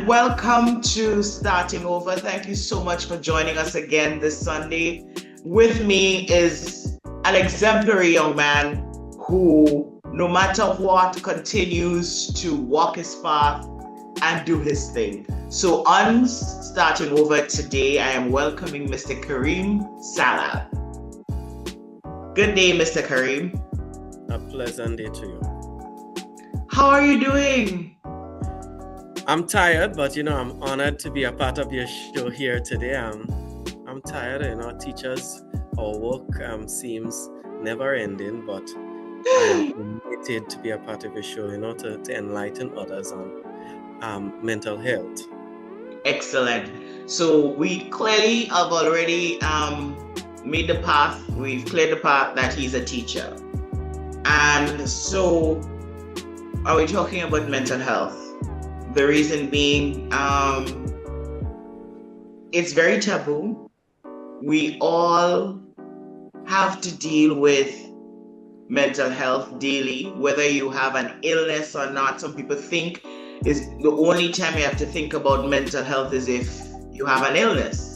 and welcome to Starting Over. Thank you so much for joining us again this Sunday. With me is an exemplary young man who, no matter what, continues to walk his path and do his thing. So on Starting Over today, I am welcoming Mr. Karreem Salhab. Good day, Mr. Karreem. A pleasant day to you. How are you doing? I'm tired, but I'm honored to be a part of your show here today. I'm tired, teachers, our work seems never ending, but I am committed to be a part of your show, to enlighten others on mental health. Excellent. So we clearly have already made the path, we've cleared the path that he's a teacher. And so are we talking about mental health? The reason being, it's very taboo. We all have to deal with mental health daily, whether you have an illness or not. Some people think is the only time you have to think about mental health is if you have an illness.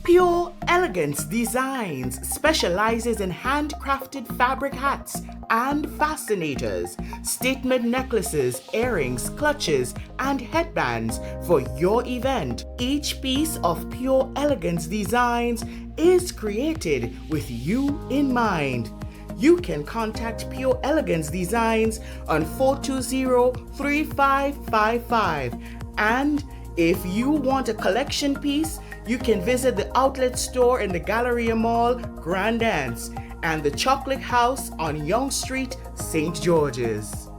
Pure Elegance Designs specializes in handcrafted fabric hats and fascinators, statement necklaces, earrings, clutches, and headbands for your event. Each piece of Pure Elegance Designs is created with you in mind. You can contact Pure Elegance Designs on 420-3555. And if you want a collection piece, you can visit the outlet store in the Galleria Mall, Grand Anse, and the Chocolate House on Yonge Street, St. George's.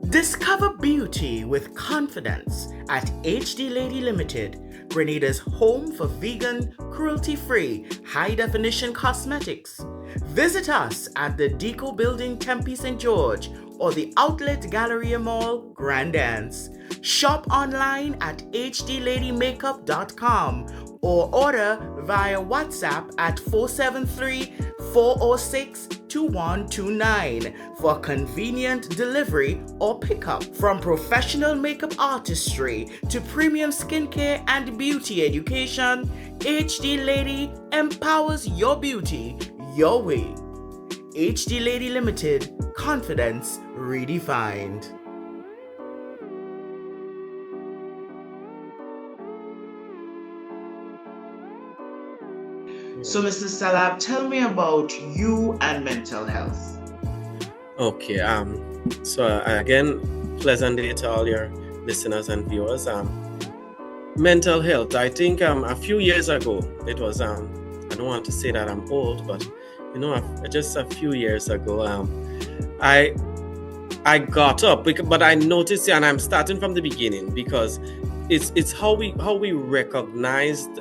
Discover beauty with confidence at HD Lady Limited, Grenada's home for vegan, cruelty-free, high-definition cosmetics. Visit us at the Deco Building, Tempe, St. George, or the Outlet Galleria Mall, Grand Anse. Shop online at hdladymakeup.com or order via WhatsApp at 473-406-2129 for convenient delivery or pickup. From professional makeup artistry to premium skincare and beauty education, HD Lady empowers your beauty your way. HD Lady Limited, confidence redefined. So, Mr. Salhab, tell me about you and mental health. Okay. So again, pleasant day to all your listeners and viewers. Mental health. I think a few years ago, it was I don't want to say that I'm old, but just a few years ago, I got up, but I noticed, and I'm starting from the beginning because it's how we recognized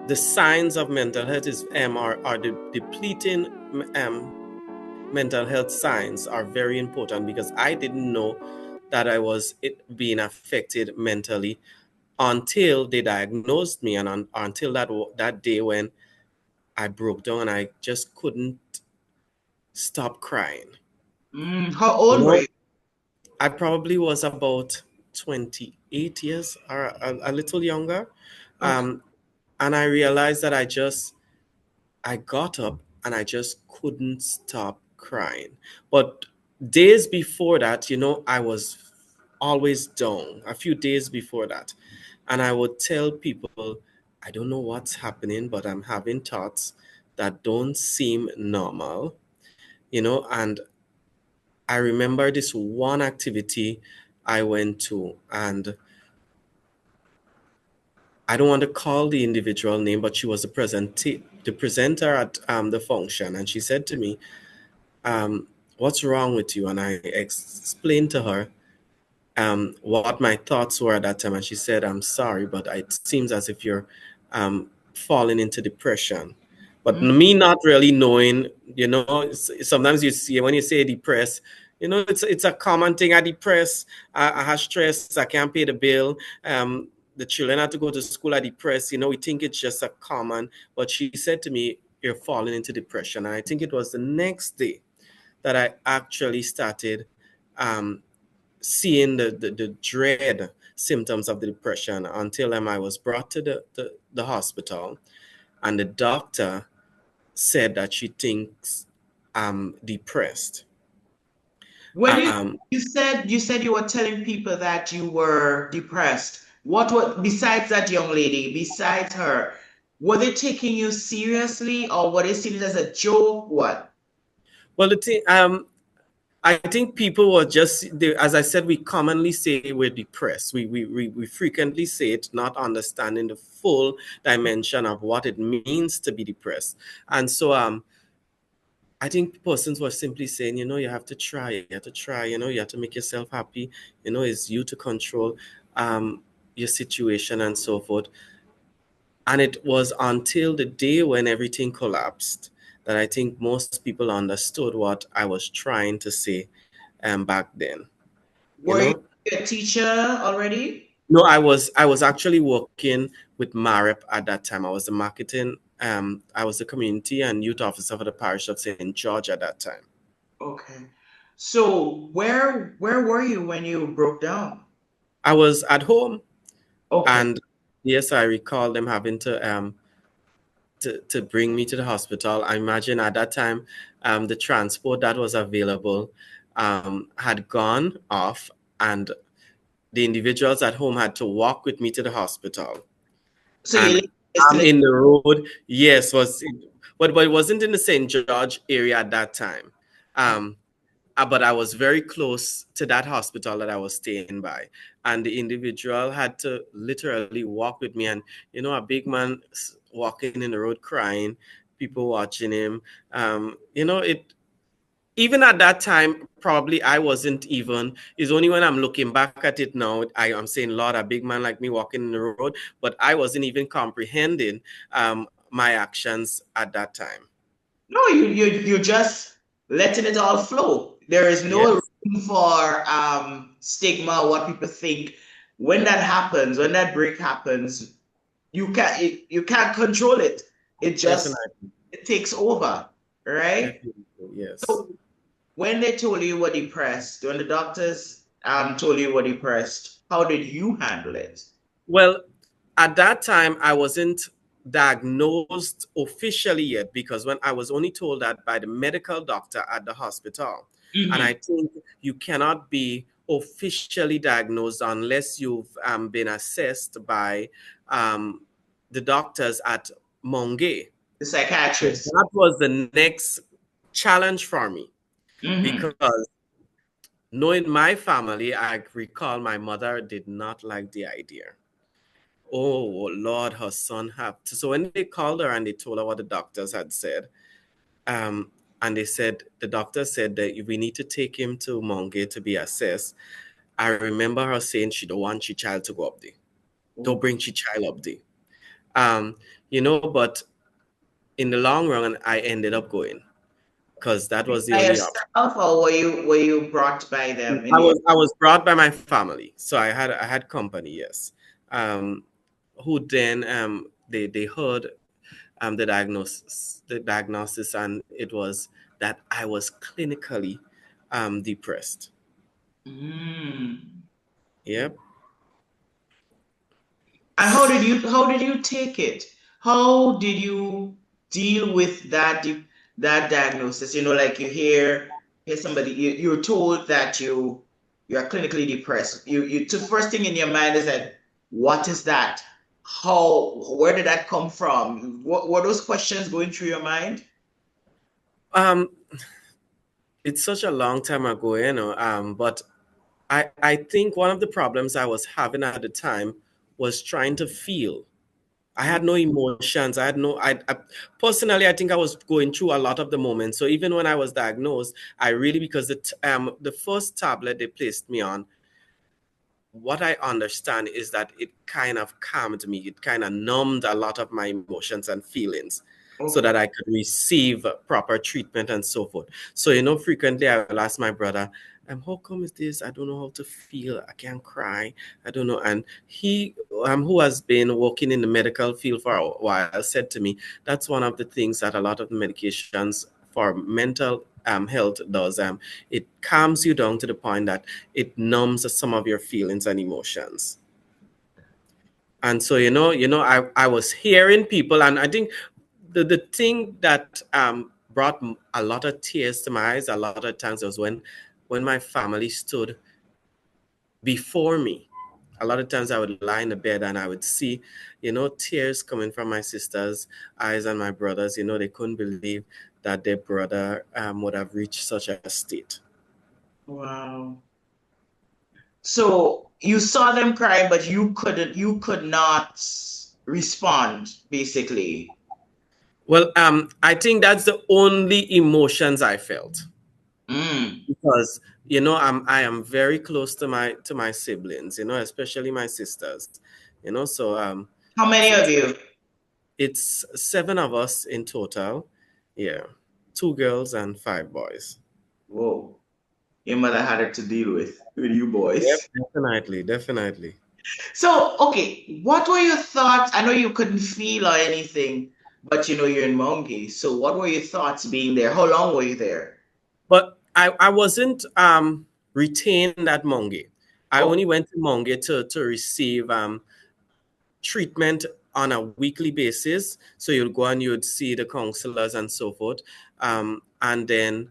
the signs of mental health is are the depleting mental health signs are very important, because I didn't know that I was being affected mentally until they diagnosed me, and until that day when I broke down and I just couldn't stop crying. How old were you? I probably was about 28 years or a little younger. Okay. And I realized that I got up and I just couldn't stop crying. But days before that, I was always down, a few days before that. And I would tell people, I don't know what's happening, but I'm having thoughts that don't seem normal, and I remember this one activity I went to, and I don't want to call the individual name, but she was the presenter at the function, and she said to me, "What's wrong with you?" And I explained to her what my thoughts were at that time, and she said, "I'm sorry, but it seems as if you're falling into depression." But me not really knowing, sometimes you see when you say depressed, it's a common thing. I depressed, I have stress, I can't pay the bill. The children have to go to school, are depressed. We think it's just a common. But she said to me, "You're falling into depression." And I think it was the next day that I actually started seeing the dread symptoms of the depression until I was brought to the hospital, and the doctor said that she thinks I'm depressed. When Um, you said you were telling people that you were depressed, what besides that young lady, besides her, were they taking you seriously or were they seeing it as a joke? What? well, the thing, I think people were just, as I said, we commonly say we're depressed. We frequently say it, not understanding the full dimension of what it means to be depressed. And so I think persons were simply saying, you have to try, you have to try, you have to make yourself happy, it's you to control your situation and so forth. And it was until the day when everything collapsed that I think most people understood what I was trying to say back then. You Were you know, a teacher already? no, I was actually working with MAREP at that time. I was the marketing. I was the community and youth officer for the parish of St. George at that time. Okay. So where were you when you broke down? I was at home, Okay. and yes, I recall them having to bring me to the hospital. I imagine at that time, the transport that was available had gone off, and the individuals at home had to walk with me to the hospital. So you And live I'm in in the road. Yes, but it wasn't in the St. George area at that time. Um, but I was very close to that hospital that I was staying by, and the individual had to literally walk with me. And a big man walking in the road crying, people watching him. It even at that time, probably I wasn't even. It's only when I'm looking back at it now, I'm saying, Lord, a big man like me walking in the road, but I wasn't even comprehending my actions at that time. No, you're just letting it all flow. There is no Yes, room for stigma, what people think. When that happens, when that break happens, you can't control it. It just definitely, it takes over, right? definitely, yes. So when they told you you were depressed, when the doctors told you you were depressed, how did you handle it? Well, at that time, I wasn't diagnosed officially yet because when I was only told that by the medical doctor at the hospital. And Hmm. I think you cannot be officially diagnosed unless you've been assessed by um, the doctors at Monge. The So psychiatrist. that was the next challenge for me Hmm. because knowing my family, I recall my mother did not like the idea. Oh Lord, her son have to. So when they called her and they told her what the doctors had said, um, and they said the doctor said that we need to take him to Monge to be assessed. I remember her saying she don't want she child to go up there. Don't bring she child up there. Um, but in the long run, I ended up going because that was the By only option. yourself, or were you brought by them in I the end? was I was brought by my family, so I had company. Yes, um, who then they heard the diagnosis, and it was that I was clinically depressed. Mm. Yep. And how did you take it? How did you deal with that diagnosis? Like you hear somebody you're told that you're clinically depressed. The first thing in your mind is that what is that? Where did that come from? What were those questions going through your mind? Um, it's such a long time ago, but I think one of the problems I was having at the time was trying to feel. I had no emotions. I had no. I personally, I think I was going through a lot of the moments. So even when I was diagnosed, I really because the first tablet they placed me on, what I understand is that it kind of calmed me. It kind of numbed a lot of my emotions and feelings so Okay. that I could receive proper treatment and so forth. So, frequently I will ask my brother, how come is this? I don't know how to feel. I can't cry. I don't know. And he, who has been working in the medical field for a while, said to me, that's one of the things that a lot of the medications for mental health does. It calms you down to the point that it numbs some of your feelings and emotions. And so, I was hearing people, and I think the thing that brought a lot of tears to my eyes a lot of times was when my family stood before me. A lot of times I would lie in the bed and I would see, tears coming from my sister's eyes and my brothers. They couldn't believe that their brother would have reached such a state. Wow. So you saw them crying, but you could not respond, basically. Well, I think that's the only emotions I felt, Mm. because I am very close to my siblings, especially my sisters, so How many so of you? it's 7 of us in total. Yeah, 2 girls and 5 boys. Whoa. Your mother had it to deal with you Yep, boys. definitely. So, okay, what were your thoughts? I know you couldn't feel or anything, but you're in Mongi. So what were your thoughts being there? How long were you there? But I wasn't retained at Monge. I Oh, only went to Monge to receive treatment on a weekly basis. So you'd go and you'd see the counselors and so forth. And then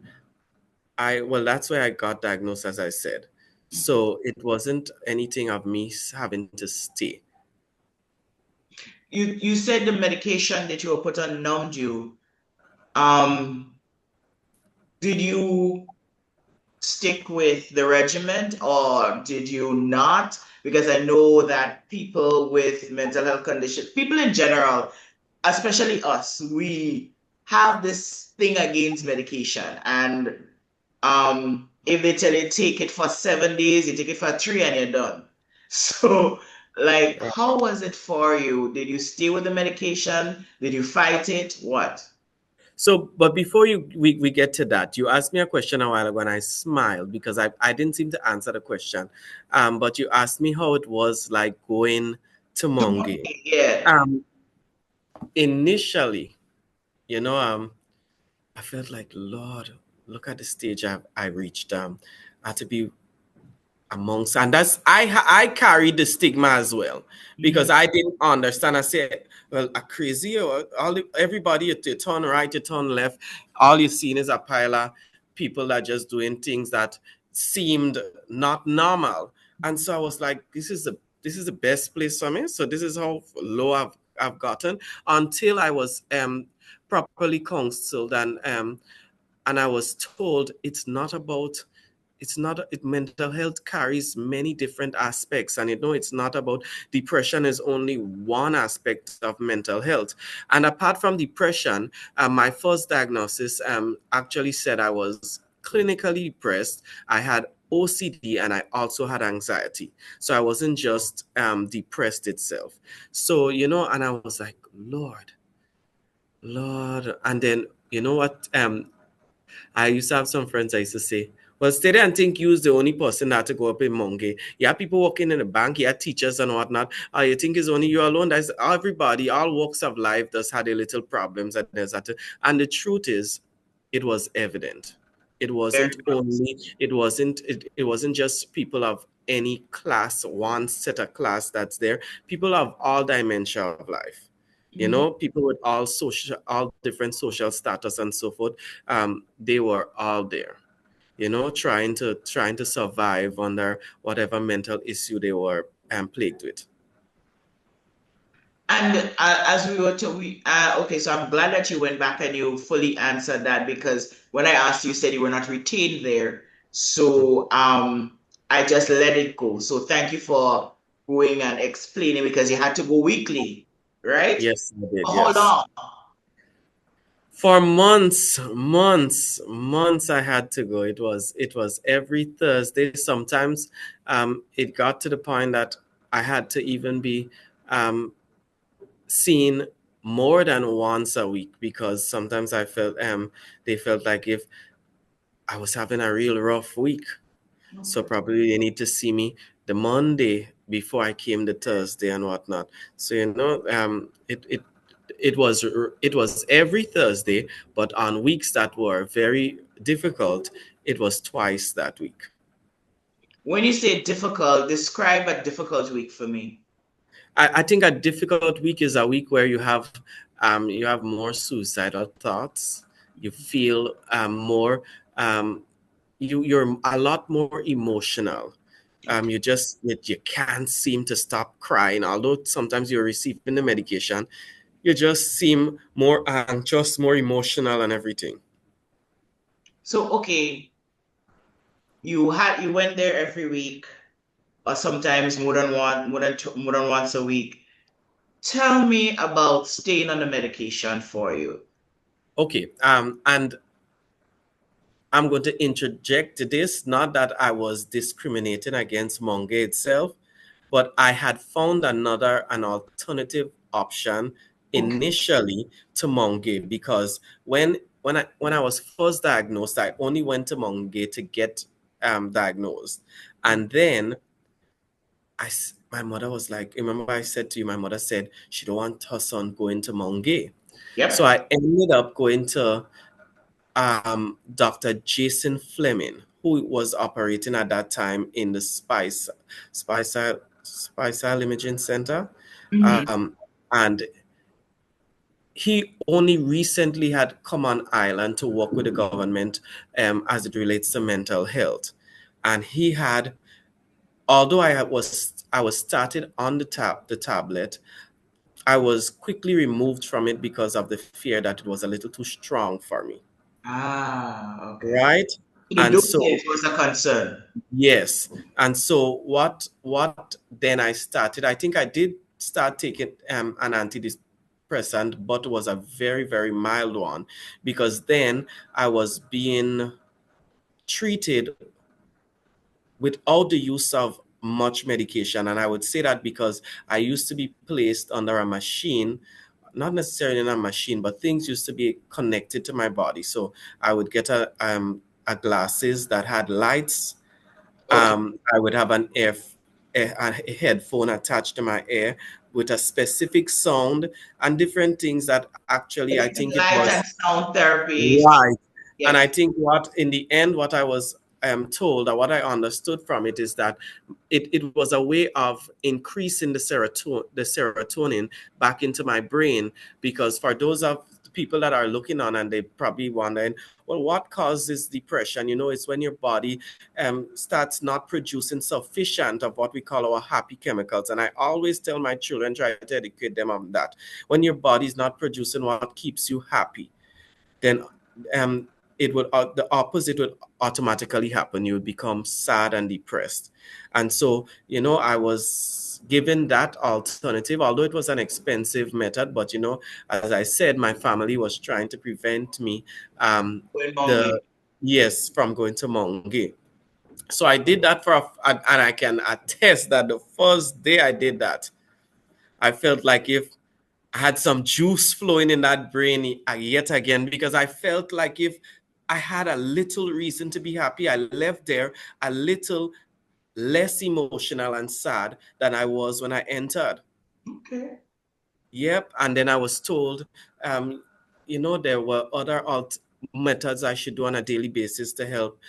well, that's where I got diagnosed, as I said. So it wasn't anything of me having to stay. you said the medication that you were put on numbed you. Um, did you stick with the regiment or did you not? Because I know that people with mental health conditions, people in general, especially us, we have this thing against medication. And if they tell you take it for 7 days, you take it for three and you're done. So, like, how was it for you? Did you stay with the medication? Did you fight it? What? So, but before we get to that, you asked me a question a while ago, and I smiled because I didn't seem to answer the question. But you asked me how it was like going to Mongi. Yeah. Um, Initially, you know, I felt like, Lord, look at the stage I reached. I had to be amongst, and that's I carried the stigma as well, because Mhm. I didn't understand. I said, well, a crazy, or everybody, you turn right, you turn left, all you've seen is a pile of people that just doing things that seemed not normal. And so I was like, this is the best place for me. So this is how low I've gotten, until I was properly counseled, and I was told it's not mental health carries many different aspects, and it's not about depression is only one aspect of mental health. And apart from depression, my first diagnosis actually said I was clinically depressed. I had OCD, and I also had anxiety. So I wasn't just depressed itself. So and I was like, Lord. And then you know what I used to have some friends I used to say, well, stay there and think you was the only person that to go up in Monge. You have people working in the bank, you have teachers and whatnot. You think it's only you alone? That's everybody, all walks of life does had a little problems, and there's that. And the truth is, it was evident. It Very wasn't much. only, it wasn't just people of any class, one set of class that's there. People of all dimension of life. Mhm. People with all different social status and so forth. They were all there, trying to survive under whatever mental issue they were plagued with. And as we were to, okay, so I'm glad that you went back and you fully answered that because when I asked you, you said you were not retained there. So I just let it go. So thank you for going and explaining because you had to go weekly, right? Yes, I did. For how Yes, long? for months I had to go. It was every Thursday. Sometimes it got to the point that I had to even be um, seen more than once a week, because sometimes I felt they felt like if I was having a real rough week. So probably they need to see me the Monday before I came the Thursday and whatnot. So it was every Thursday, but on weeks that were very difficult, it was twice that week. When you say difficult, describe a difficult week for me. I think a difficult week is a week where you have more suicidal thoughts. You feel more you're a lot more emotional. You can't seem to stop crying. Although sometimes you're receiving the medication, you just seem more anxious, more emotional, and everything. So, okay, you went there every week, or sometimes more than once a week. Tell me about staying on the medication for you. Okay, and I'm going to interject this. Not that I was discriminating against Monge itself, but I had found an alternative option Okay. initially to Monge, because when I was first diagnosed, I only went to Monge to get diagnosed, and then my mother was like, remember I said to you, my mother said she don't want her son going to Monge, so Yep. I ended up going to Dr. Jason Fleming, who was operating at that time in the Spice Imaging Center. Mhm. Um, and he only recently had come on island to work with the government as it relates to mental health. And he had, although I was started on the tablet, I was quickly removed from it because of the fear that it was a little too strong for me. Okay. Right? The And so dosage was a concern. yes. And so what then I started, I think I did start taking an antidepressant, but it was a very, very mild one, because then I was being treated without the use of much medication. And I would say that because I used to be placed under a machine, not necessarily in a machine, but things used to be connected to my body. So I would get a glasses that had lights. Okay. I would have a headphone attached to my ear with a specific sound and different things that actually I It's think it light and was sound therapy. right. And I Yes. think what in the end, what I was told, or what I understood from it, is that it was a way of increasing the serotonin back into my brain. Because for those of the people that are looking on, and they probably wondering, well, what causes depression? It's when your body starts not producing sufficient of what we call our happy chemicals. And I always tell my children, try to educate them on that. When your body is not producing what keeps you happy, then um, the opposite would automatically happen. You would become sad and depressed. And so, I was given that alternative, although it was an expensive method. But as I said, my family was trying to prevent me Going the Monge. yes from going to Monge. So I did that and I can attest that the first day I did that, I felt like if I had some juice flowing in that brain yet again, because I felt like if I had a little reason to be happy, I left there a little less emotional and sad than I was when I entered. Okay. Yep. And then I was told, there were other methods I should do on a daily basis to help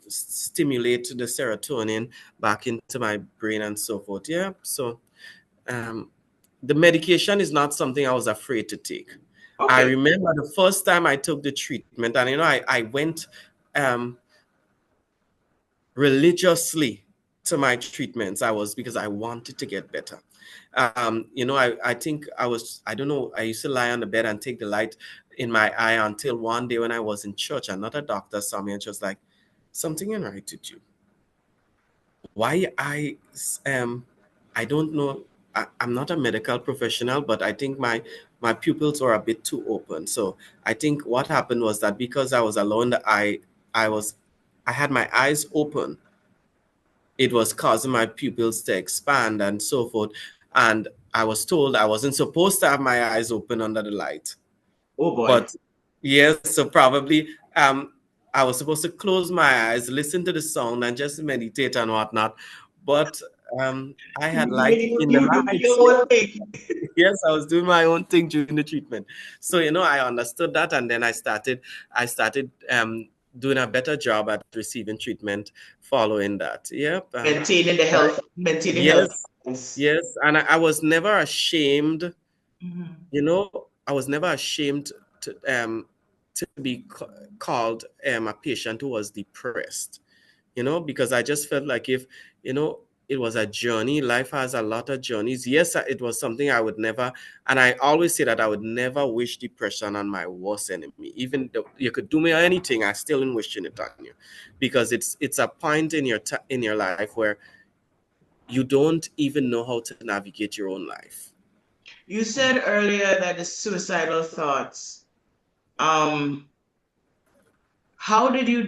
stimulate the serotonin back into my brain and so forth. Yeah. So um, the medication is not something I was afraid to take. I Okay. remember the first time I took the treatment, and I went um, religiously to my treatments. I was, because I wanted to get better. I think I don't know, I used to lie on the bed and take the light in my eye until one day when I was in church, another doctor saw me and she was like, something ain't right with you. Why I don't know. I'm not a medical professional, but I think my pupils were a bit too open. So I think what happened was that because I was alone, I was I had my eyes open. It was causing my pupils to expand and so forth. And I was told I wasn't supposed to have my eyes open under the light. Oh boy. But yes, so probably I was supposed to close my eyes, listen to the sound, and just meditate and whatnot. But I had light in the You do lights. your own thing. Yes, I was doing my own thing during the treatment. So I understood that, and then I started doing a better job at receiving treatment following that. Yep. Maintaining the But health, maintaining health. yes, yes, and I was never ashamed. Mhm. I was never ashamed to be called a patient who was depressed. Because I just felt like if you know it was a journey. Life has a lot of journeys. Yes, it was something I would never, and I always say that I would never wish depression on my worst enemy. Even though you could do me anything, I still ain't wishing it on you, because it's a point in your life where you don't even know how to navigate your own life. You said earlier that the suicidal thoughts. Um, how did you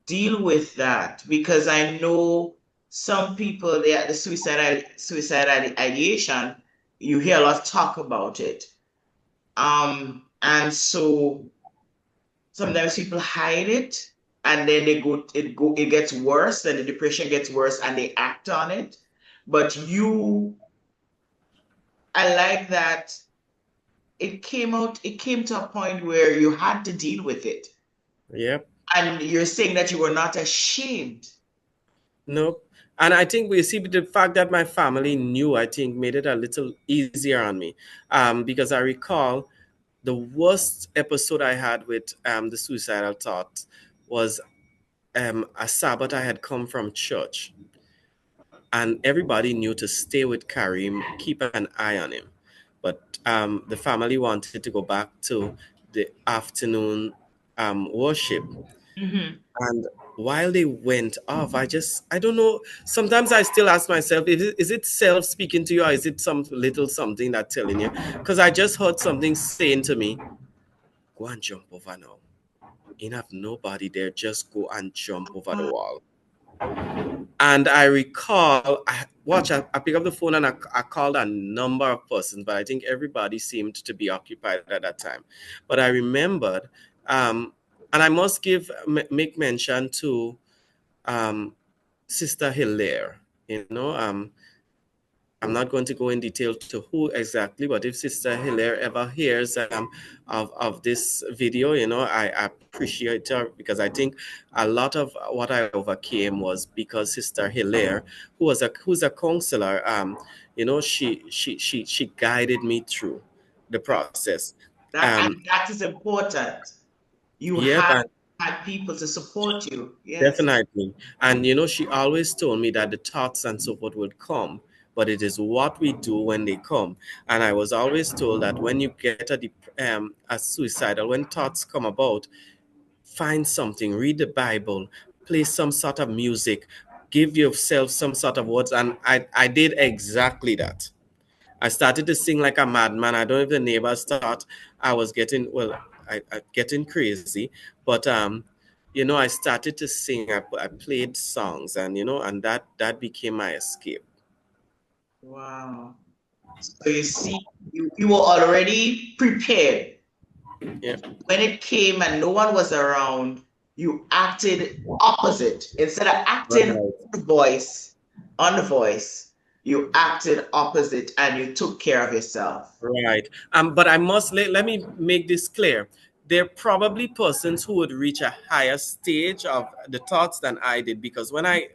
deal with that? Because I know some people they at the suicide ideation, you hear a lot of talk about it. And so sometimes people hide it and then it gets worse, then the depression gets worse and they act on it. But I like that it came to a point where you had to deal with it. Yep. And you're saying that you were not ashamed. Nope. And I think we see the fact that my family knew, I think, made it a little easier on me. Because I recall the worst episode I had with the suicidal thought was a Sabbath I had come from church. And everybody knew to stay with Kareem, keep an eye on him. But the family wanted to go back to the afternoon worship. Mhm. And while they went off, I don't know. Sometimes I still ask myself, is it self speaking to you, or is it some little something that telling you? Because I just heard something saying to me, go and jump over now. Ain't have nobody there. Just go and jump over the wall. And I recall, I pick up the phone and I called a number of persons, but I think everybody seemed to be occupied at that time. But I remembered, um, and I must make mention to um, Sister Hilaire. I'm not going to go in detail to who exactly, but if Sister Hilaire ever hears of this video, I appreciate her, because I think a lot of what I overcame was because Sister Hilaire, who's a counselor, she guided me through the process. And Um, that is important. You yep, had people to support you. Yes. definitely. And she always told me that the thoughts and so forth would come, but it is what we do when they come. And I was always told that when you get a suicidal, when thoughts come about, find something, read the Bible, play some sort of music, give yourself some sort of words. And I did exactly that. I started to sing like a madman. I don't know if the neighbors thought I was getting, well, I getting crazy, but I started to sing. I played songs, and that became my escape. Wow. So you see, you were already prepared. Yeah, When it came and no one was around, you acted opposite. Instead of acting right, on the voice, you acted opposite and you took care of yourself. right. But I must let me make this clear. There are probably persons who would reach a higher stage of the thoughts than I did, because when I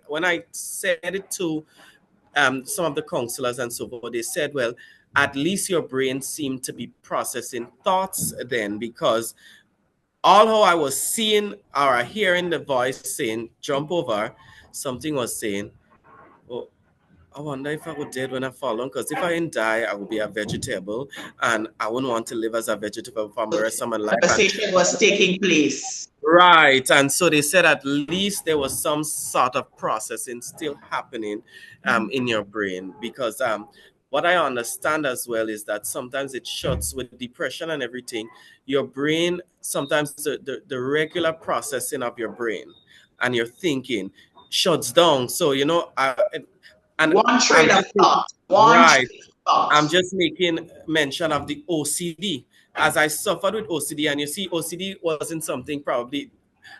said it to some of the counselors and so forth, they said, well, at least your brain seemed to be processing thoughts then, because all how I was seeing or hearing the voice saying, jump over, something was saying, oh, I wonder if I would dead when I fall on, because if I didn't die, I would be a vegetable, and I wouldn't want to live as a vegetable for the rest of my life. And Conversation was taking place. right. And so they said at least there was some sort of processing still happening in your brain, because what I understand as well is that sometimes it shuts with depression and everything. Your brain, sometimes the regular processing of your brain and your thinking shuts down. So, and One I'm train of just thought. One right. train of thought. I'm just making mention of the OCD. As I suffered with OCD, and you see, OCD wasn't something probably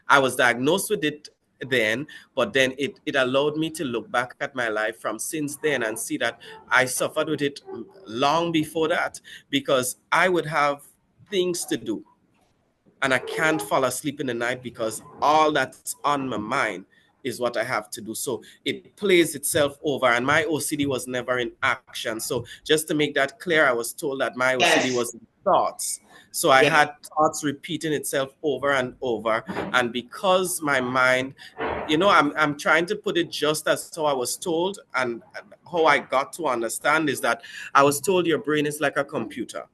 I was diagnosed with it then, but then it allowed me to look back at my life from since then and see that I suffered with it long before that, because I would have things to do and I can't fall asleep in the night because all that's on my mind is what I have to do. So it plays itself over, and my OCD was never in action. So just to make that clear, I was told that my OCD Yes. was in thoughts. So I Yes. had thoughts repeating itself over and over. And because my mind, I'm trying to put it just as how I was told, and how I got to understand is that I was told your brain is like a computer.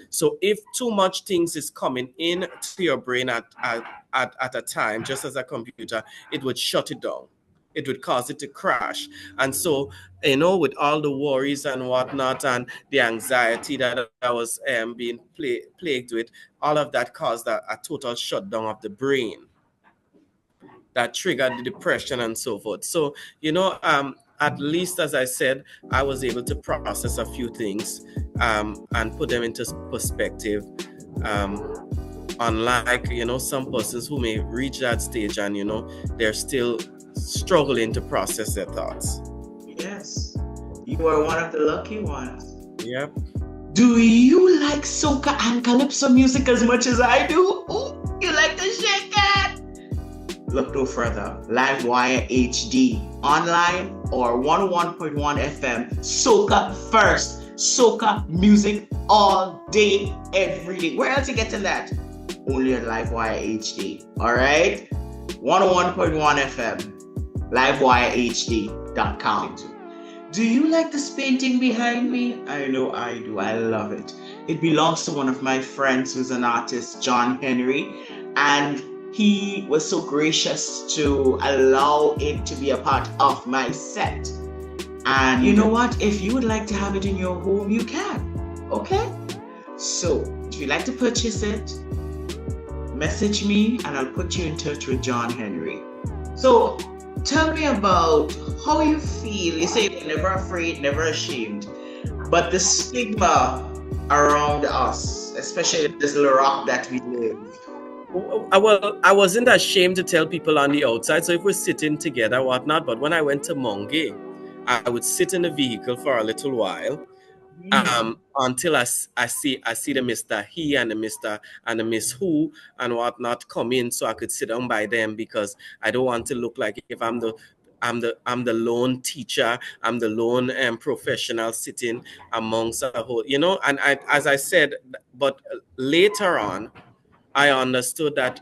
So if too much things is coming in to your brain at a time, just as a computer, it would shut it down. It would cause it to crash. And so, with all the worries and whatnot and the anxiety that I was being plagued with, all of that caused a total shutdown of the brain that triggered the depression and so forth. So, at least as I said, I was able to process a few things and put them into perspective. Unlike, some persons who may reach that stage and, they're still struggling to process their thoughts. Yes. You are one of the lucky ones. Yep. Do you like soca and calypso music as much as I do? Ooh, you like to shake that? Look no further. Livewire HD online or 101.1 FM. Soca first. Soca music all day, every day. Where else you getting that? Only at Livewire HD. All right? 101.1 FM. LiveWireHD.com. Do you like this painting behind me? I know I do. I love it. It belongs to one of my friends who's an artist, John Henry, and he was so gracious to allow it to be a part of my set. And you know what? If you would like to have it in your home, you can. Okay? So, if you'd like to purchase it, message me and I'll put you in touch with John Henry. So, tell me about how you feel. You say you're never afraid, never ashamed, but the stigma around us, especially in this little rock that we live. Well, I wasn't ashamed to tell people on the outside. So if we're sitting together, whatnot, but when I went to Monge, I would sit in the vehicle for a little while. Until I see the Mr. He and the Mr. and the Miss Who and whatnot come in, so I could sit down by them, because I don't want to look like if I'm the lone teacher, I'm the lone professional sitting amongst a whole, and as I said, but later on, I understood that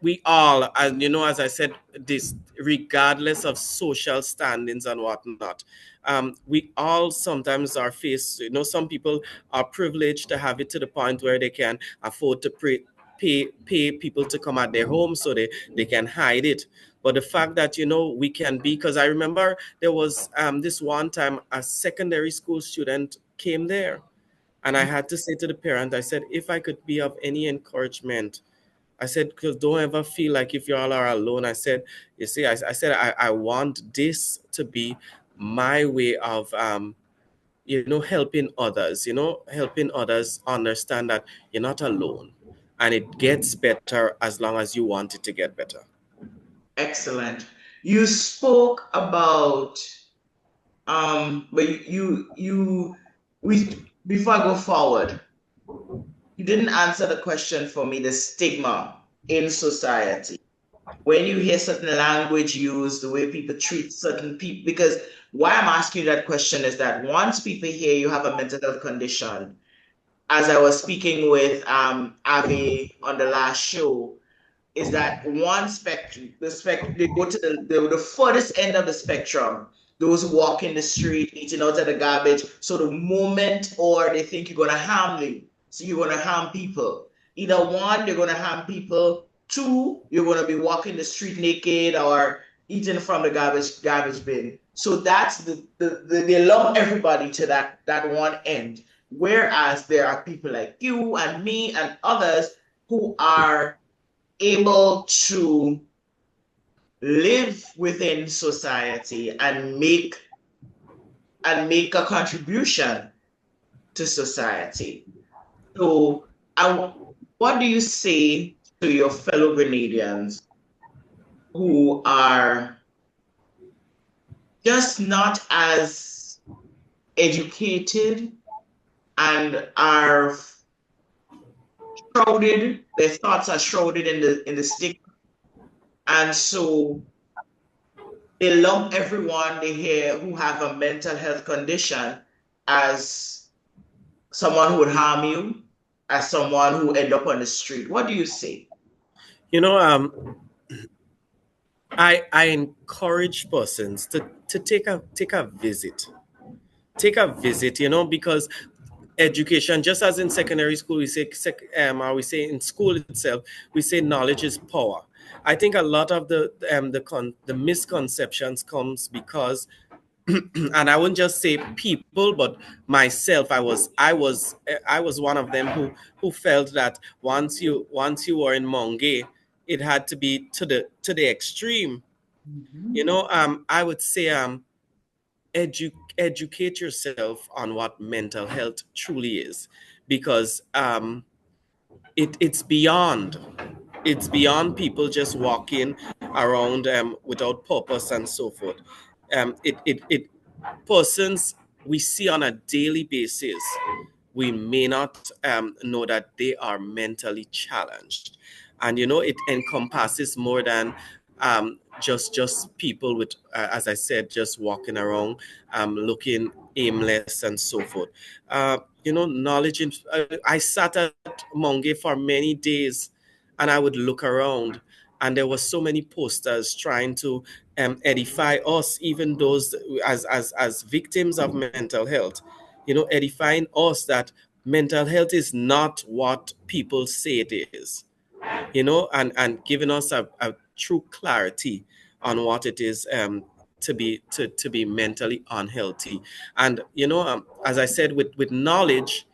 we all, and as I said, this regardless of social standings and whatnot, we all sometimes are faced, some people are privileged to have it to the point where they can afford to pay people to come at their home, so they can hide it. But the fact that we can be, because I remember there was this one time a secondary school student came there, and I had to say to the parent, I said, if I could be of any encouragement, I said, because don't ever feel like if you all are alone. I said, you see, I said, I want this to be my way of, helping others, helping others understand that you're not alone, and it gets better as long as you want it to get better. Excellent. You spoke about, but before I go forward, you didn't answer the question for me, the stigma in society. When you hear certain language used, the way people treat certain people, because why I'm asking you that question is that once people hear you have a mental health condition, as I was speaking with Avi on the last show, is that one spectrum, they go to the furthest end of the spectrum, those who walk in the street, eating out of the garbage. So the moment, or they think you're going to harm them, so you're going to harm people. Either one, they're going to harm people. Two, you're going to be walking the street naked or eating from the garbage bin. So that's they lump everybody to that one end. Whereas there are people like you and me and others who are able to live within society and make a contribution to society. So, what do you say to your fellow Grenadians who are just not as educated and are shrouded, their thoughts are shrouded in the stick. And so they lump everyone they hear who have a mental health condition as someone who would harm you, as someone who end up on the street. What do you say? You know, I encourage persons to take a visit. Take a visit, you know, because education, just as in secondary school, or we say in school itself, we say knowledge is power. I think a lot of the misconceptions comes because, and I wouldn't just say people, but myself. I was one of them who felt that once you were in Monge, it had to be to the extreme. You Mhm. know, I would say educate yourself on what mental health truly is, because it's beyond people just walking around without purpose and so forth. It persons we see on a daily basis, we may not know that they are mentally challenged, and you know it encompasses more than just people with as I said, just walking around looking aimless and so forth. You know, knowledge I sat at Monge for many days, and I would look around, and there were so many posters trying to edify us, even those as victims of mental health, you know, edifying us that mental health is not what people say it is, you know, and giving us a true clarity on what it is to be mentally unhealthy. And you know, as I said, with knowledge,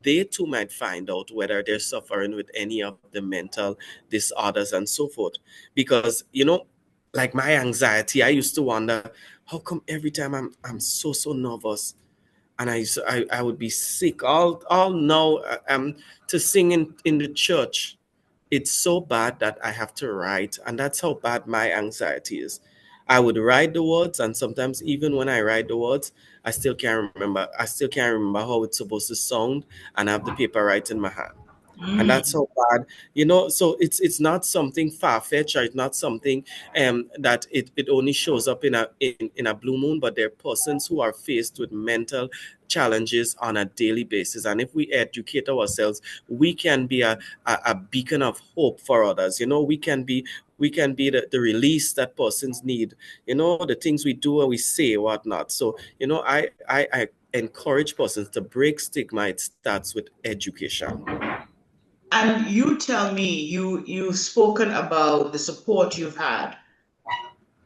they too might find out whether they're suffering with any of the mental disorders and so forth. Because you know, like my anxiety, I used to wonder how come every time I'm so nervous, and I would be sick all now to sing in the church. It's so bad that I have to write, and that's how bad my anxiety is. I would write the words, and sometimes even when I write the words, I still can't remember how it's supposed to sound, and I have the paper right in my hand. And that's Mm. so bad, you know. So it's not something far-fetched, or it's not something that it only shows up in a blue moon, but there are persons who are faced with mental challenges on a daily basis. And if we educate ourselves, we can be a beacon of hope for others. You know, we can be the release that persons need, you know, the things we do and we say whatnot. So you know, I encourage persons to break stigma. It starts with education. And you tell me, you've spoken about the support you've had,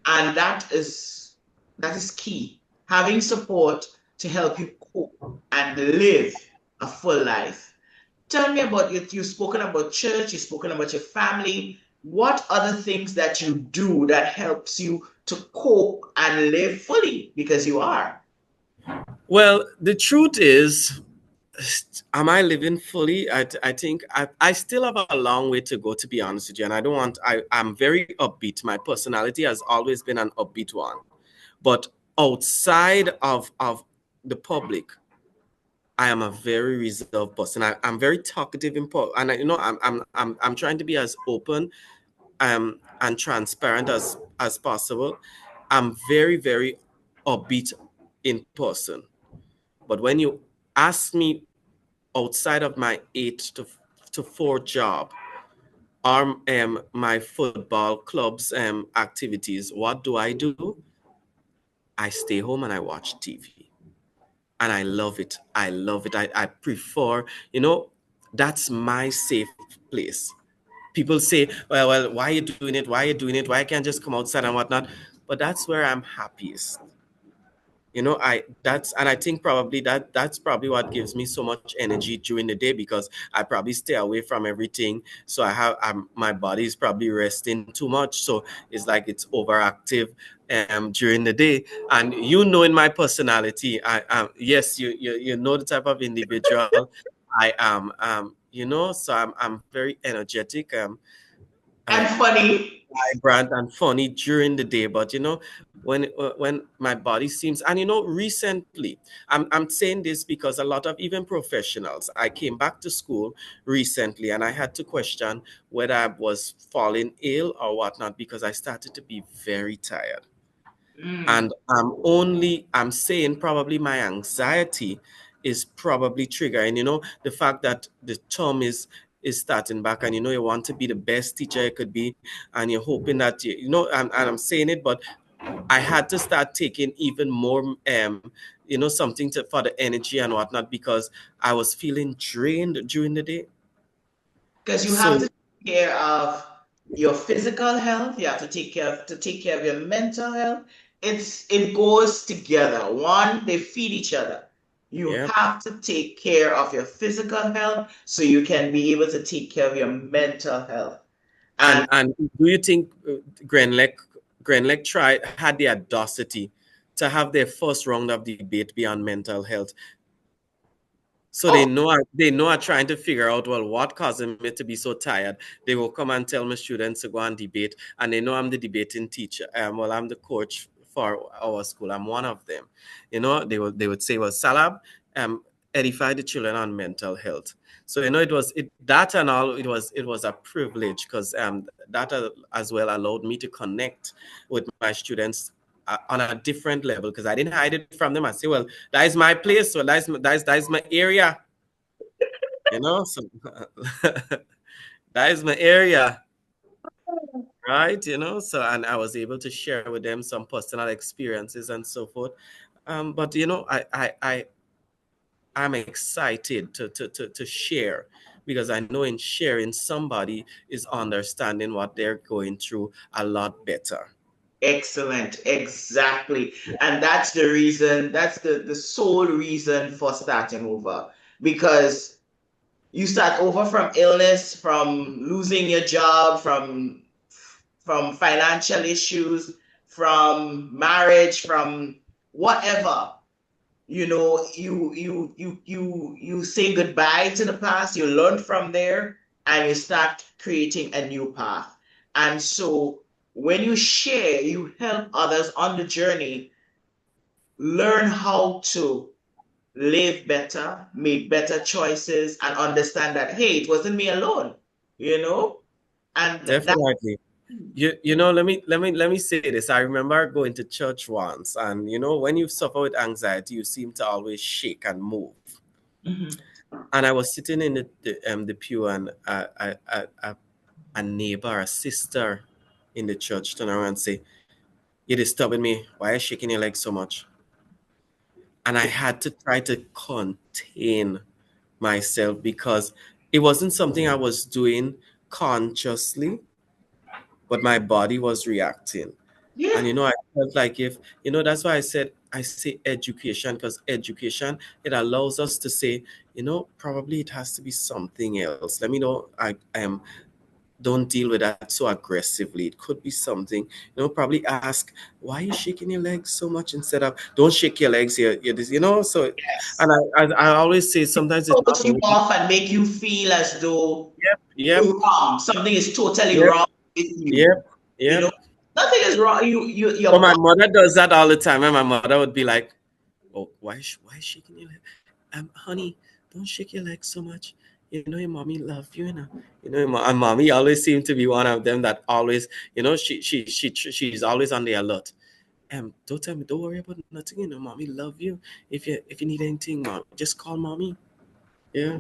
and that is key. Having support to help you cope and live a full life. Tell me about it. You've spoken about church, you've spoken about your family. What other things that you do that helps you to cope and live fully? Because you are. Well, the truth is, am I living fully? I think I still have a long way to go, to be honest with you. And I don't want, I'm very upbeat. My personality has always been an upbeat one. But outside of the public, I am a very reserved person. I'm very talkative in public. And, you know, I'm trying to be as open and transparent as possible. I'm very, very upbeat in person. But when you ask me outside of my 8 to 4 job or my football club's activities, what do? I stay home and I watch TV. And I love it. I love it. I prefer, you know, that's my safe place. People say, well, why are you doing it? Why are you doing it? Why can't I just come outside and whatnot? But that's where I'm happiest. You know, I think probably that's probably what gives me so much energy during the day, because I probably stay away from everything. So my body is probably resting too much, so it's like it's overactive during the day. And you know, in my personality, I yes, you know the type of individual I am, you know. So I'm very energetic. And funny. vibrant and funny during the day, but when my body seems, and recently, I'm saying this because a lot of even professionals, I came back to school recently and I had to question whether I was falling ill or whatnot, because I started to be very tired. Mm. And I'm saying probably my anxiety is probably triggering, the fact that the term is starting back, and you want to be the best teacher you could be, and you're hoping that and I'm saying it, but I had to start taking even more something for the energy and whatnot, because I was feeling drained during the day. Because you have to So take care of your physical health, you have to take care of your mental health. It goes together. One, they feed each other. You yeah. have to take care of your physical health so you can be able to take care of your mental health. And And do you think Grenlec had the audacity to have their first round of debate be on mental health? So oh, they know are trying to figure out, well, what causing me to be so tired. They will come and tell my students to go and debate, and they know I'm the debating teacher. Well, I'm the coach for our school. I'm one of them. They would say, well, Salab, edify the children on mental health. So that and all. It was a privilege, because that as well allowed me to connect with my students on a different level, because I didn't hide it from them. I say, well, that is my place, so that is my area, so that is my area, right? So, and I was able to share with them some personal experiences and so forth. But I'm excited to share, because I know in sharing, somebody is understanding what they're going through a lot better. excellent. Exactly. And that's the sole reason for starting over. Because you start over from illness, from losing your job, from financial issues, from marriage, from whatever. You say goodbye to the past, you learn from there, and you start creating a new path. And so when you share, you help others on the journey learn how to live better, make better choices, and understand that, hey, it wasn't me alone, you know? And that, Definitely. Let me say this. I remember going to church once, and when you suffer with anxiety, you seem to always shake and move. mhm. And I was sitting in the pew, and a neighbor, a sister in the church, turned around and say, "You're disturbing me. Why are you shaking your legs so much?" And I had to try to contain myself, because it wasn't something I was doing consciously, but my body was reacting. Yeah, And I felt like, if that's why I say education, because education, it allows us to say, probably it has to be something else. Let me know. I don't deal with that so aggressively. It could be something, probably ask, why are you shaking your legs so much, instead of, don't shake your legs here, so. yes. And I always say, sometimes it's Close not you always. off and make you feel as though Yep, yep, you're wrong. Something is totally yep, wrong with you. yep, You know, yep. nothing is wrong. So Your my body. mother does that all the time, and my mother would be like, "Oh, why shaking your leg? Honey, don't shake your leg so much. Your mommy love you, and mommy always seemed to be one of them that always, she's always on the alert. Don't tell me, don't worry about nothing. Mommy love you. If you need anything, mom, just call mommy. Yeah.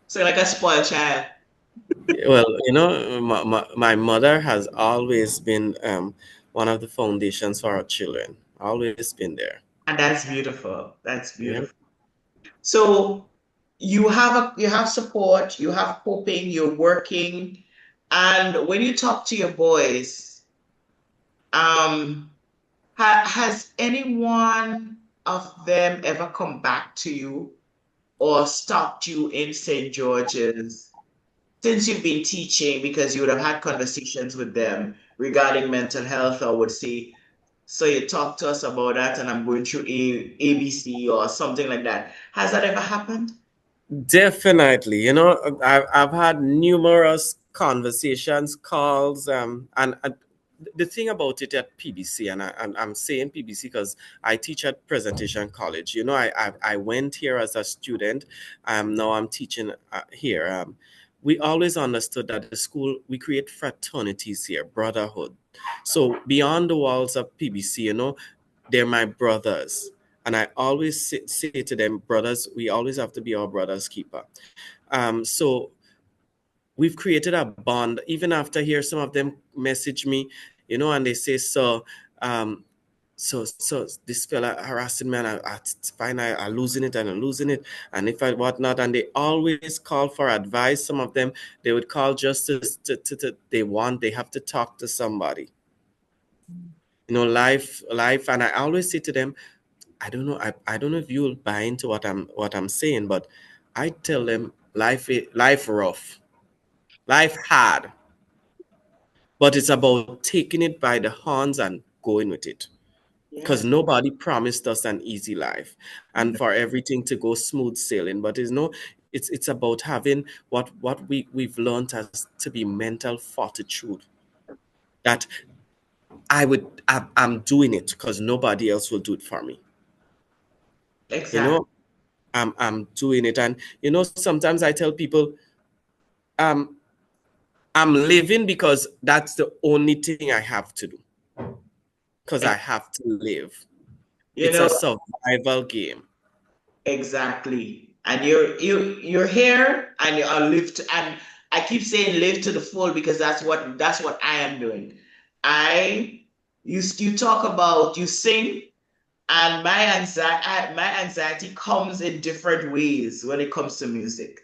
So like a spoiled child. Well, my mother has always been one of the foundations for our children. Always been there. And that's beautiful. That's Yeah. beautiful. So you have support, you have coping, you're working. And when you talk to your boys, um, has anyone of them ever come back to you or stopped you in St. George's since you've been teaching, because you would have had conversations with them regarding mental health, or would say, so you talk to us about that and I'm going through ABC or something like that. Has that ever happened? Definitely. I've had numerous conversations, calls, and the thing about it at PBC, and I'm saying PBC because I teach at Presentation College. You know, I went here as a student. Now I'm teaching here. We always understood that the school, we create fraternities here, brotherhood. So beyond the walls of PBC, you know, they're my brothers. And I always say to them, brothers, we always have to be our brother's keeper. So we've created a bond. Even after here, some of them message me, you know, and they say, um, so this fella harassing me, and it's fine, I losing it and I'm losing it, and if I whatnot, and they always call for advice. Some of them, they would call just they have to talk to somebody. You know, life, and I always say to them, I don't know, I don't know if you'll buy into what I'm saying, but I tell them life rough, life hard, but it's about taking it by the horns and going with it, because Yes, nobody promised us an easy life and for everything to go smooth sailing. But it's about having what we've learned as to be mental fortitude, that I'm doing it because nobody else will do it for me. You exactly. know, I'm doing it. And you know, sometimes I tell people, um I'm living because that's the only thing I have to do, because I have to live. You It's a know, survival game. exactly. And you're here and you are lived, and I keep saying live to the full because that's what I am doing. I you talk about you sing, and my anxiety comes in different ways when it comes to music.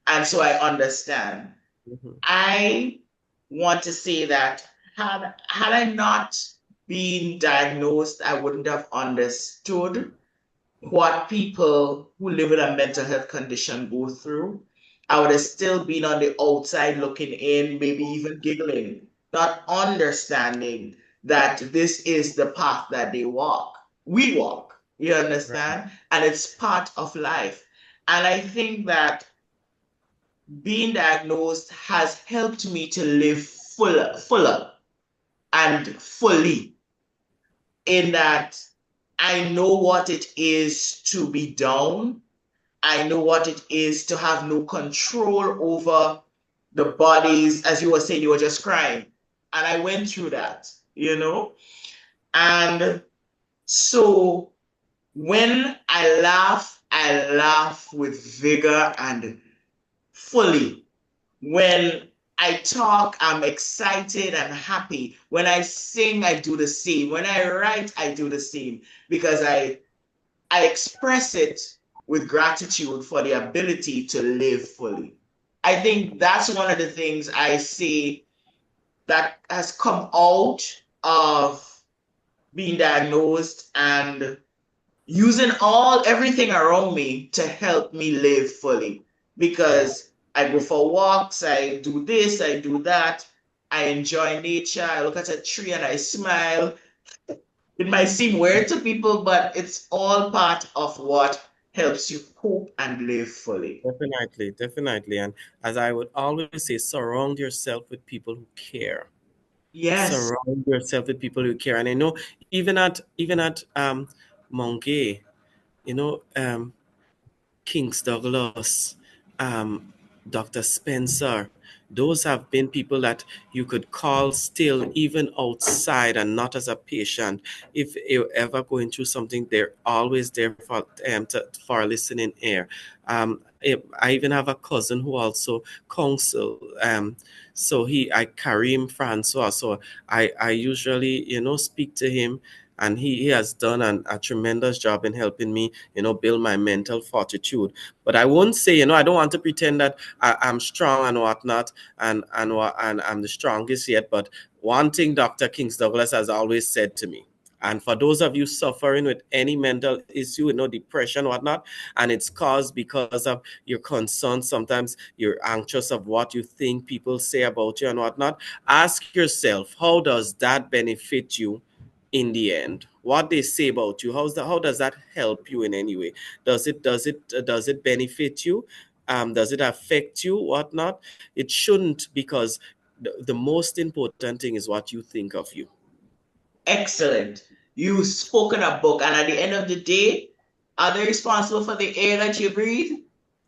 And so I understand. Mhm. I want to say that had I not been diagnosed, I wouldn't have understood what people who live with a mental health condition go through. I would have still been on the outside looking in, maybe even giggling, not understanding that this is the path that they walk. We walk, you Right. understand? And it's part of life. And I think that being diagnosed has helped me to live fuller and fully, in that I know what it is to be down. I know what it is to have no control over the bodies. As you were saying, you were just crying. And I went through that, you know? And so when I laugh with vigor and fully. When I talk, I'm excited and happy. When I sing, I do the same. When I write, I do the same because I express it with gratitude for the ability to live fully. I think that's one of the things I see that has come out of being diagnosed and using everything around me to help me live fully, Right. because I go for walks, I do this, I do that, I enjoy nature, I look at a tree and I smile. It might seem weird to people, but it's all part of what helps you cope and live fully. Definitely, definitely. And as I would always say, surround yourself with people who care. Yes. Surround yourself with people who care. And I know even at Monkey, you know, Kings Douglas, Dr. Spencer, those have been people that you could call still, even outside and not as a patient. If you're ever going through something, they're always there for a listening ear. I even have a cousin who also counsel. I Kareem Francois. So I usually, you know, speak to him, and he has done a tremendous job in helping me, you know, build my mental fortitude. But I won't say, you know, I don't want to pretend that I'm strong and whatnot, and I'm the strongest yet. But one thing Dr. Kings Douglas has always said to me, and for those of you suffering with any mental issue, you know, depression, whatnot, and it's caused because of your concern, sometimes you're anxious of what you think people say about you and whatnot, ask yourself, how does that benefit you in the end? What they say about you, how does that help you in any way? Does it benefit you? Does it affect you? Whatnot? It shouldn't, because the most important thing is what you think of you. Excellent. You spoke in a book, and at the end of the day, are they responsible for the air that you breathe?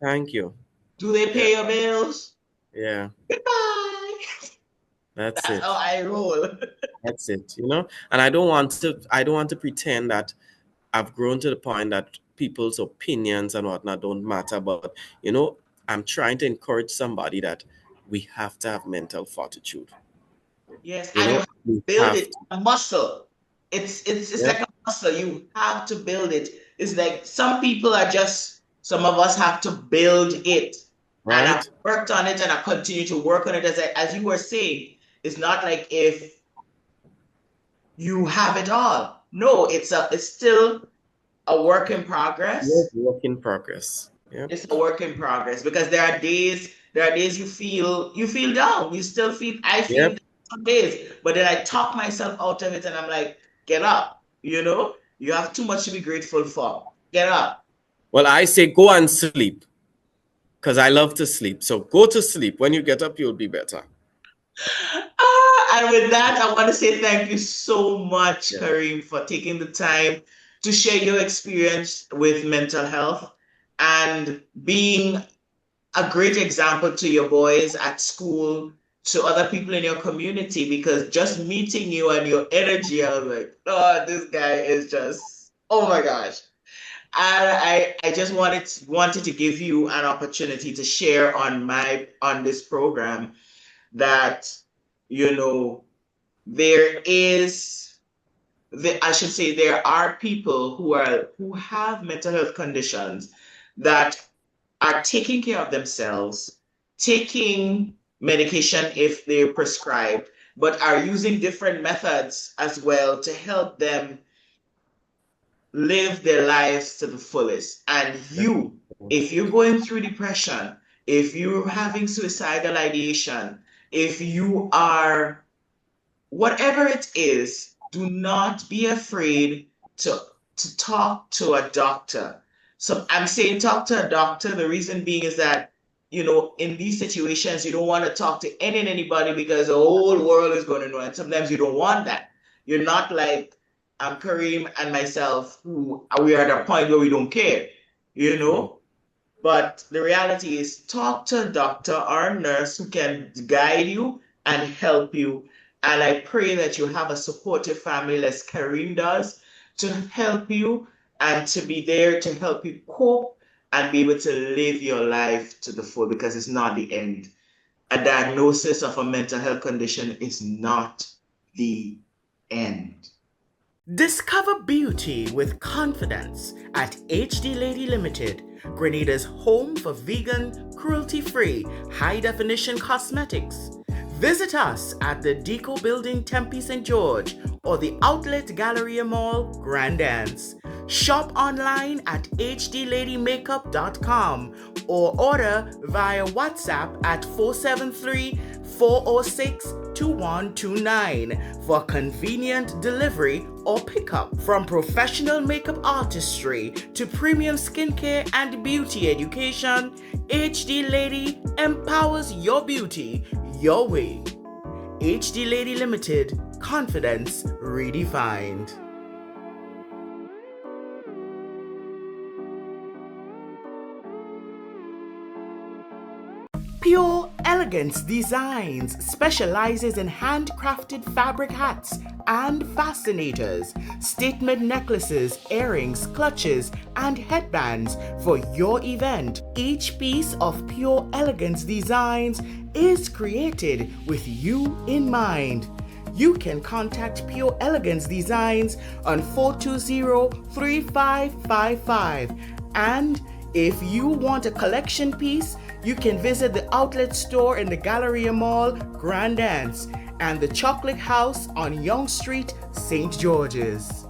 Thank you. Do they Yeah. pay your bills? Yeah. Goodbye. That's That's it. how I roll. That's it. And I don't want to pretend that I've grown to the point that people's opinions and whatnot don't matter. But I'm trying to encourage somebody that we have to have mental fortitude. Yes, and you have to We build have it, to. a muscle. It's Yeah. like a muscle. You have to build it. It's like some of us have to build it. And I've Right. worked on it and I continue to work on it. As you were saying, it's not like if you have it all. No, it's still a work in Yes, progress. work in progress. Yeah. It's a work in progress because there are days you feel down. I feel Yep. down some days, but then I talk myself out of it and I'm like, get up, you have too much to be grateful for. Get up. Well, I say go and sleep, because I love to sleep. So go to sleep. When you get up, you'll be better. And with that, I want to say thank you so much, Yeah. Karreem, for taking the time to share your experience with mental health and being a great example to your boys at school, to other people in your community, because just meeting you and your energy, I was like, oh, this guy is just, oh my gosh. I just wanted to give you an opportunity to share on this program that, you know, there is I should say there are people who have mental health conditions that are taking care of themselves, taking medication if they're prescribed, but are using different methods as well to help them live their lives to the fullest. And if you're going through depression, if you're having suicidal ideation, if you are whatever it is, do not be afraid to talk to a doctor. So I'm saying talk to a doctor. The reason being is that, in these situations, you don't want to talk to anybody because the whole world is going to know. And sometimes you don't want that. You're not like Kareem and myself, who we are at a point where we don't care, you know. But the reality is, talk to a doctor or a nurse who can guide you and help you. And I pray that you have a supportive family, as Kareem does, to help you and to be there to help you cope and be able to live your life to the full, because it's not the end. A diagnosis of a mental health condition is not the end. Discover beauty with confidence at HD Lady Limited, Grenada's home for vegan, cruelty-free, high-definition cosmetics. Visit us at the Deco Building, Tempe St. George, or the Outlet Galleria Mall, Grand Anse. Shop online at hdladymakeup.com or order via WhatsApp at 473-406-2129 for convenient delivery or pickup. From professional makeup artistry to premium skincare and beauty education, HD Lady empowers your beauty your way. HD Lady Limited, confidence redefined. Pure Elegance Designs specializes in handcrafted fabric hats and fascinators, statement necklaces, earrings, clutches, and headbands for your event. Each piece of Pure Elegance Designs is created with you in mind. You can contact Pure Elegance Designs on 420-3555. And if you want a collection piece, you can visit the outlet store in the Galleria Mall, Grand Anse, and the Chocolate House on Yonge Street, St. George's.